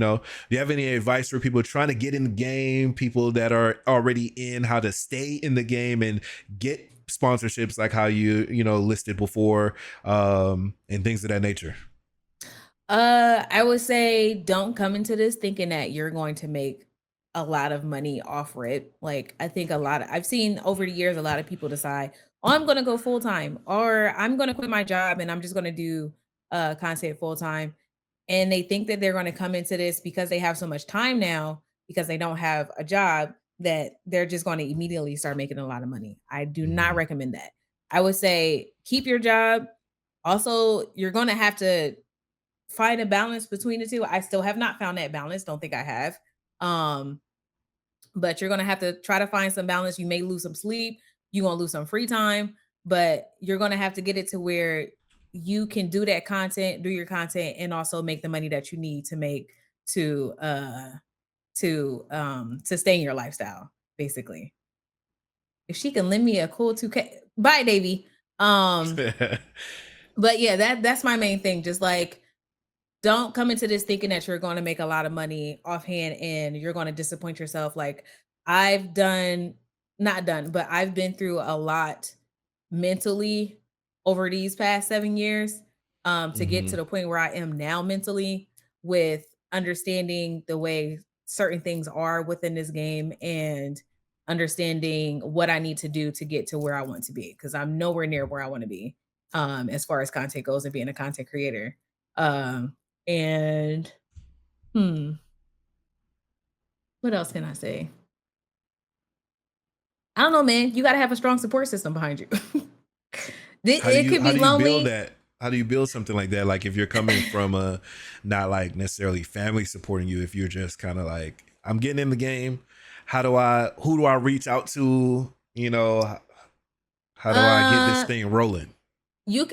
you have any advice for people trying to get in the game, people that are already in, how to stay in the game and get sponsorships like how you listed before, and things of that nature? I would say don't come into this thinking that you're going to make a lot of money off it. Like I think I've seen over the years a lot of people decide, "Oh, I'm going to go full time," or "I'm going to quit my job and I'm just going to do content full time." And they think that they're going to come into this because they have so much time now because they don't have a job that they're just going to immediately start making a lot of money. I do not Mm-hmm. recommend that. I would say keep your job. Also, you're going to have to find a balance between the two. I still have not found that balance. Don't think I have. Um, but you're gonna have to try to find some balance. You may lose some sleep, you're gonna lose some free time, but you're gonna have to get it to where you can do that content, do your content, and also make the money that you need to make to sustain your lifestyle, basically. If she can lend me a cool 2K, bye, Davy. Um, but yeah, that's my main thing. Just like don't come into this thinking that you're going to make a lot of money offhand and you're going to disappoint yourself. Like I've done, not done, but I've been through a lot mentally over these past 7 years to get to Mm-hmm. the point where I am now mentally with understanding the way certain things are within this game and understanding what I need to do to get to where I want to be because I'm nowhere near where I want to be as far as content goes and being a content creator. Um, and hmm, what else can I say? I don't know, man. You got to have a strong support system behind you. It could How be do you build lonely. that? How do you build something like that? Like if you're coming from a not like necessarily family supporting you, if you're just kind of like, I'm getting in the game, who do I reach out to? How do I get this Uh, thing rolling?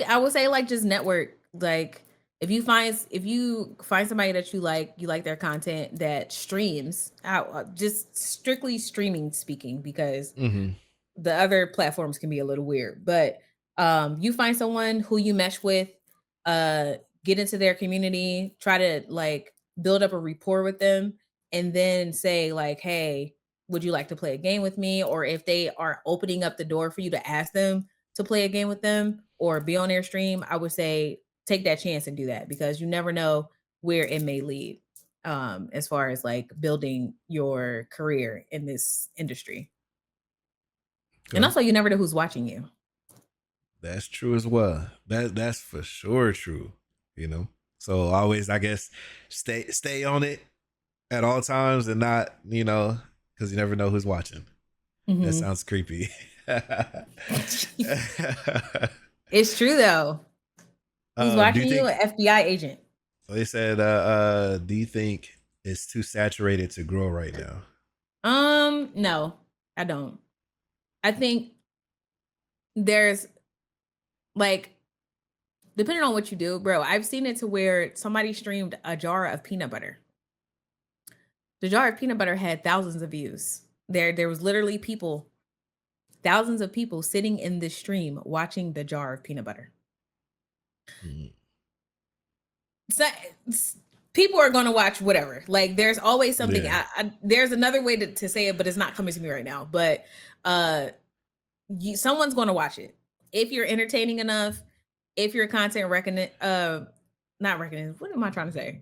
I would say like just network. Like if you find somebody that you like their content that streams out, just strictly streaming speaking, because Mm-hmm. the other platforms can be a little weird, but you find someone who you mesh with, uh get into their community, try to like build up a rapport with them, and then say like, hey, would you like to play a game with me? Or if they are opening up the door for you to ask them to play a game with them or be on their stream, I would say take that chance and do that because you never know where it may lead as far as like building your career in this industry. And Okay. also, you never know who's watching you. That's true as well. That's for sure true. So always, I guess, stay on it at all times and not, because you never know who's watching. That Mhm. sounds creepy. It's true though. Who's Do you watching you? An think? FBI agent. So they said, do you think it's too saturated to grow right now? No, I don't. I think there's like depending on what you do, bro. I've seen it to where somebody streamed a jar of peanut butter. The jar of peanut butter had thousands of views. There was literally people, thousands of people sitting in this stream watching the jar of peanut butter. Mm, So, people are going to watch whatever. Like there's always something. yeah. There's another way to say it, but it's not coming to me right now. But uh, someone's going to watch it if you're entertaining enough. If your content not reckoning. What am I trying to say?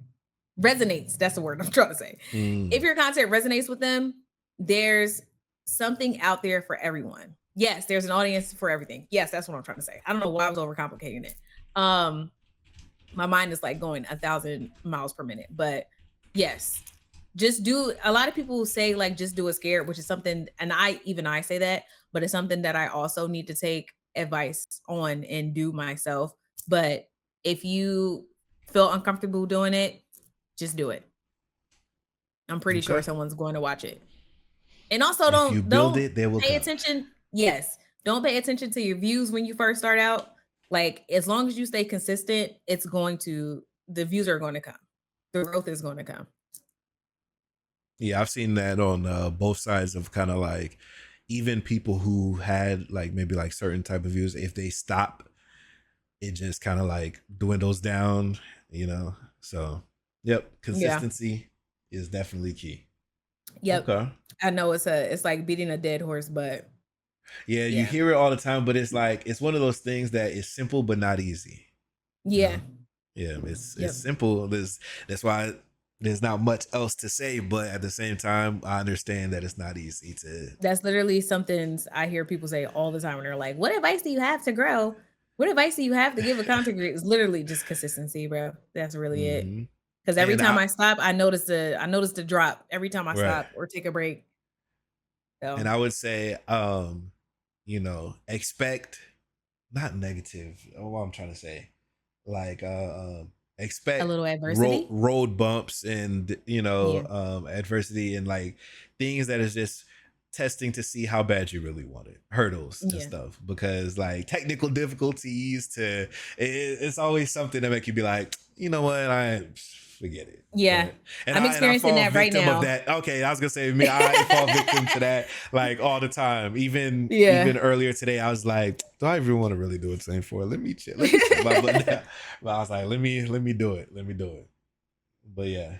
Resonates. That's the word I'm trying to say. If Mm, your content resonates with them, there's something out there for everyone. Yes, there's an audience for everything. Yes, that's what I'm trying to say. I don't know why I was overcomplicating it. My mind is like going 1,000 miles per minute, but yes, just do. A lot of people say like just do it scared, which is something, and I say that, but it's something that I also need to take advice on and do myself. But if you feel uncomfortable doing it, just do it. I'm pretty sure Okay. someone's going to watch it. And also If you build don't it, they will pay come. attention. Yes. Don't pay attention to your views when you first start out. Like as long as you stay consistent, the views are going to come. The growth is going to come. Yeah, I've seen that on both sides of kind of like even people who had like maybe like certain type of views, if they stop, it just kind of like dwindles down, you know. So, yep, Yeah. consistency is definitely key. Yep. Okay. I know it's like beating a dead horse, but Yeah, you yeah. hear it all the time, but it's like it's one of those things that is simple but not easy. You Yeah. know? Yeah, it's Yep. simple. That's why there's not much else to say, but at the same time, I understand that it's not easy to. That's literally something I hear people say all the time when they're like, "What advice do you have to grow? What advice do you have to give a content creator?" It's literally just consistency, bro. That's really it. Hmm. Because every And time I I stop, I notice the drop every time I right. stop or take a break. And So I would say, expect not negative. What I'm trying to say, like, a expect little adversity. road bumps and Yeah. adversity and like things that is just testing to see how bad you really want it, hurdles and Yeah. stuff. Because like technical difficulties it's always something that make you be like, you know what, I forget it. Yeah. But and I'm I experiencing fall that right victim of now. that. Okay, I was gonna say me, I fall victim to that like all the time. Even Yeah. earlier today, I was like, do I even want to really do it same for? Let me chill. Let me sit my butt down. But I was like, let me do it. Let me do it. But yeah.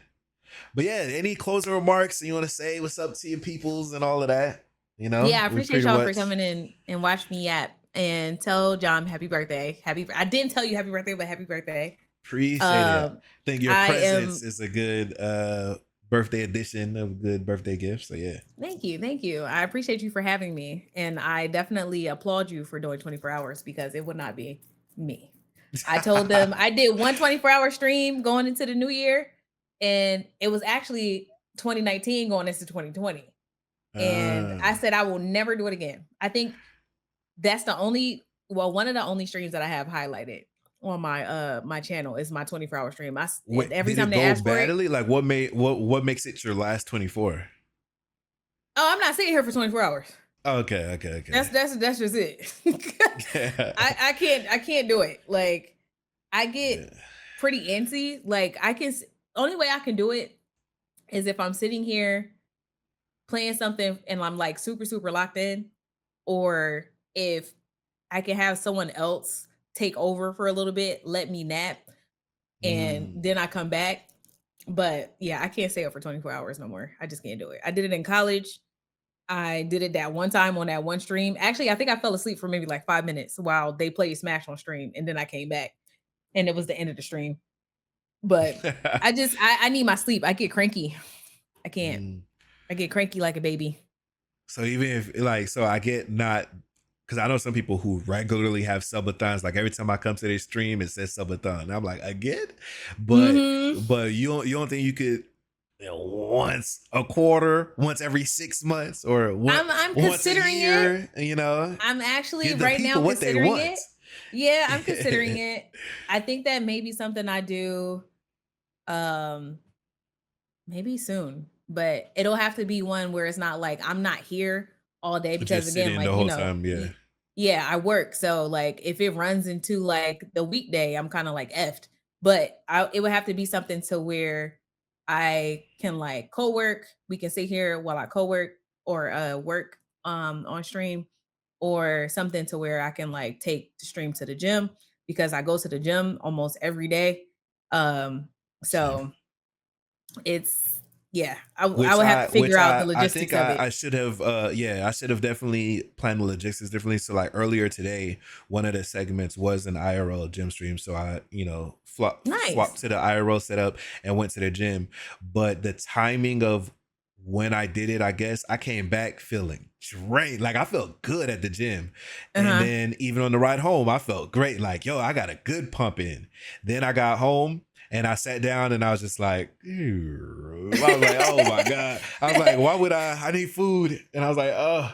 But yeah, any closing remarks you want to say? What's up to your peoples and all of that? Yeah, I We appreciate pretty y'all for much coming in and watch me yap and tell John happy birthday. I didn't tell you happy birthday, but happy birthday. appreciate it. Um I think your I presence am is a good birthday edition of a good birthday gift. So yeah. Thank you. Thank you. I appreciate you for having me. And I definitely applaud you for doing 24 hours because it would not be me. I told them I did one 24-hour stream going into the new year, and it was actually 2019 going into 2020. And I uh, said I will never do it again. I think that's one of the only streams that I have highlighted on my channel is my 24-hour stream. wait, Every did time it they go ask for it, badly? Like what makes it your last 24? oh, I'm not sitting here for 24 hours. Okay, okay, okay. That's just it. Yeah. I can't do it. Like I get Yeah. pretty antsy. Like only way I can do it is if I'm sitting here playing something and I'm like super locked in, or if I can have someone else take over for a little bit, let me nap, and Mm. then I come back. But yeah, I can't stay up for 24 hours no more. I just can't do it. I did it in college. I did it that one time on that one stream. Actually, I think I fell asleep for maybe like 5 minutes while they played Smash on stream, and then I came back, and it was the end of the stream. But I need my sleep. I get cranky. I can't. Mm. I get cranky like a baby. So even if like, so I get not, because I know some people who regularly have subathons. Like every time I come to their stream, it says subathon. And I'm like, again, but Hmm. you don't think you could, once a quarter, once every 6 months, or what I'm once a considering it. year? I'm actually Give the right now people what they considering want. it. Yeah, I'm considering it. I think that may be something I do um maybe soon, but it'll have to be one where it's not like I'm not here all day because Just sit again, in the like, whole time. Yeah. yeah, I work. So like if it runs into like the weekday, I'm kind of like effed. But it would have to be something to where I can like co-work. We can sit here while I co-work or work on stream, or something to where I can like take the stream to the gym because I go to the gym almost every day. Um Same. so it's yeah, I Which would have I to which figure out the I think logistics of I it. should have I should have definitely planned the logistics differently. So like earlier today, one of the segments was an IRL gym stream. So I, swapped Nice. to the IRL setup and went to the gym. But the timing of when I did it, I guess I came back feeling drained. Like I felt good at the gym. And Uh-huh. then even on the ride home, I felt great. Like, yo, I got a good pump in. Then I got home and I sat down and I was just like, I was like, oh my God. I was like, why would I need food? And I was like, oh,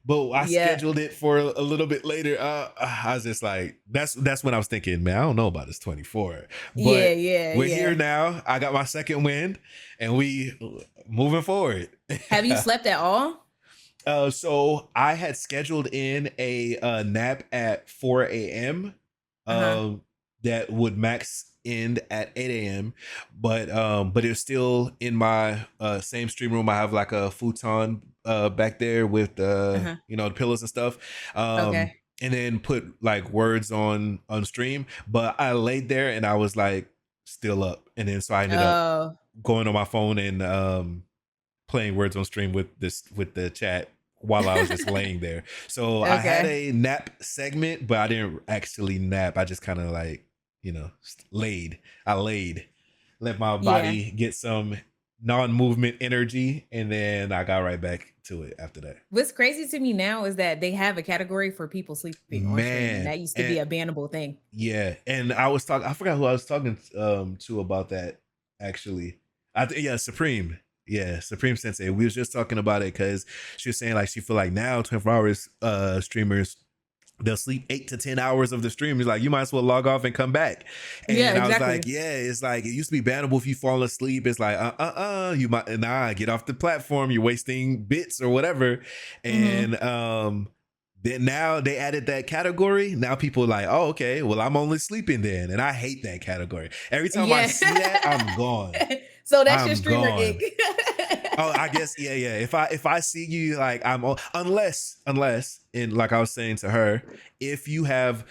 but I Yeah. scheduled it for a little bit later. I was just like, that's when I was thinking, man, I don't know about this 24. Yeah, But yeah, we're here yeah. now. I got my second win and we moving forward. Have you slept at all? So I had scheduled in a nap at 4 a.m. Uh-huh. That would max end at 8 a.m. But it was still in my same stream room. I have like a futon back there with Uh-huh. the pillows and stuff. Okay. And then put like words on stream. But I laid there and I was like still up. And then so I ended up Oh, going on my phone and playing words on stream with the chat while I was just laying there. So I had okay. a nap segment, but I didn't actually nap. I just kind of like, laid. I laid, let my Yeah. body get some non-movement energy, and then I got right back to it after that. What's crazy to me now is that they have a category for people sleeping on stream, and Man, that used to be and a bannable thing. yeah, and I forgot who I was talking to about that actually. Yeah, Supreme. Yeah, Supreme Sensei. We was just talking about it because she was saying like she feel like now 24 hours streamers they'll sleep 8 to 10 hours of the stream. He's like, you might as well log off and come back. Yeah, And I was like, exactly. yeah, it's like it used to be bannable if you fall asleep. It's like, you might get off the platform. You're wasting bits or whatever. Mhm. And then now they added that category. Now people are like, oh, okay, well, I'm only sleeping then. And I hate that category. Every time I Yeah. see that, I'm gone. So that's your I'm streamer gig. gone. Oh, I guess yeah. If I see you like unless and like I was saying to her, if you have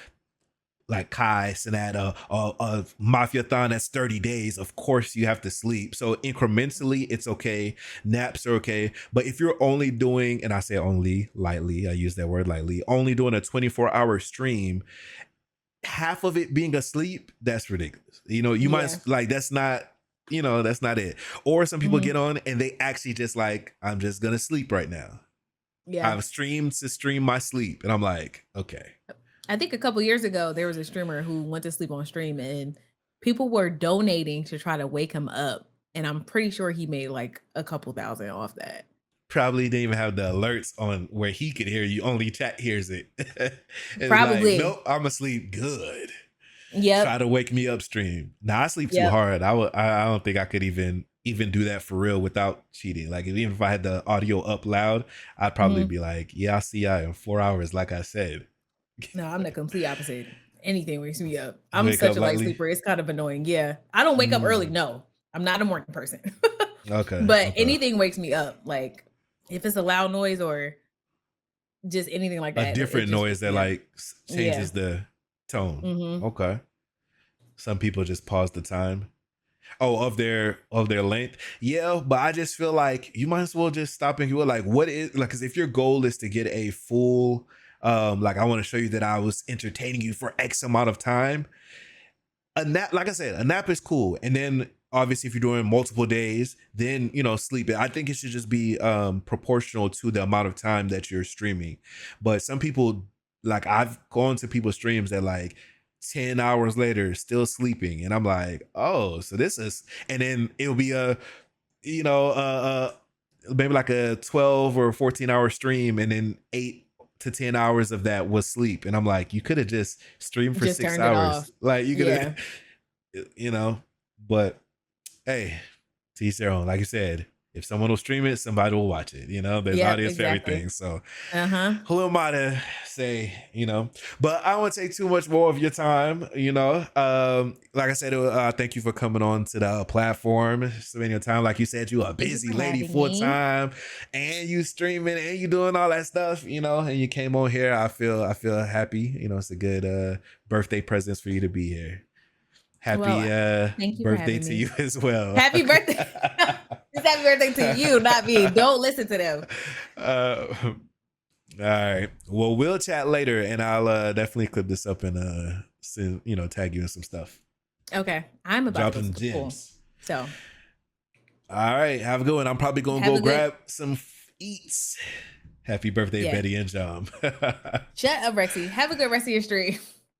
like Kai Sonata or Mafiathon that's 30 days, of course you have to sleep. So incrementally, it's okay. Naps are okay. But if you're only doing, and I say only lightly, I use that word lightly, only doing a 24-hour stream, half of it being asleep, that's ridiculous. You Yeah. might like that's not it. Or some people get Mhm. on and they actually just like, I'm just gonna sleep right now. Yeah. I've streamed to stream my sleep. And I'm like, okay. I think a couple years ago, there was a streamer who went to sleep on stream and people were donating to try to wake him up. And I'm pretty sure he made like a couple thousand off that. Probably didn't even have the alerts on where he could hear you. Only chat hears it. It's like, Probably. nope, I'm asleep. Good. Try Yep. to wake me up stream. Now I sleep too Yep. hard. I don't think I could even do that for real without cheating. Like even if I had the audio up loud, I'd probably Mhm. be like, yeah, I'll see y'all in 4 hours, like I said. No, I'm the complete opposite. Anything wakes me up. You I'm wake such up a light lightly. sleeper. It's kind of annoying. Yeah. I don't wake up early. Mm, No, I'm not a morning person. okay, But okay. anything wakes me up. Like if it's a loud noise or just anything like A that, it different just noise wakes that me up. like Yeah. changes the tone. Mhm. Okay. Some people just pause the time. Oh, of their length. Yeah, but I just feel like you might as well just stop and go like, what is like? Because if your goal is to get a full, like I want to show you that I was entertaining you for X amount of time. A nap, like I said, a nap is cool, and then obviously if you're doing multiple days, then sleep. I think it should just be proportional to the amount of time that you're streaming. But some people, like I've gone to people's streams that like 10 hours later still sleeping, and I'm like, oh, so this is, and then it'll be a you know maybe like a 12 or 14-hour stream, and then 8 to 10 hours of that was sleep, and I'm like, you could have just streamed for Just six turned it off. hours like you could have Yeah. but hey, to each their own. Like you said, if someone will stream it, somebody will watch it. There's Yep, audience for everything. exactly. So Uh-huh. who am I to say? But I don't want to take too much more of your time. Like I said, thank you for coming on to the platform, spending your time. Like you said, you a Thank you busy for lady having full me. time, and you streaming and you doing all that stuff. And you came on here. I feel happy. It's a good birthday presents for you to be here. Happy Well, thank you for birthday having to me. you as well. Happy birthday. It's happy birthday to you, not me. Don't listen to them. All right. Well, we'll chat later, and I'll definitely clip this up and send, tag you in some stuff. Okay. I'm about to Drop go to some school. gems. So All right. Have a good one. I'm probably gonna have go a good, grab some eats. Happy birthday, yeah. Betty and Jom. All Shut up, Rexy. Have a good rest of your stream.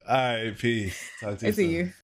right. Peace. Talk to I you see you. soon.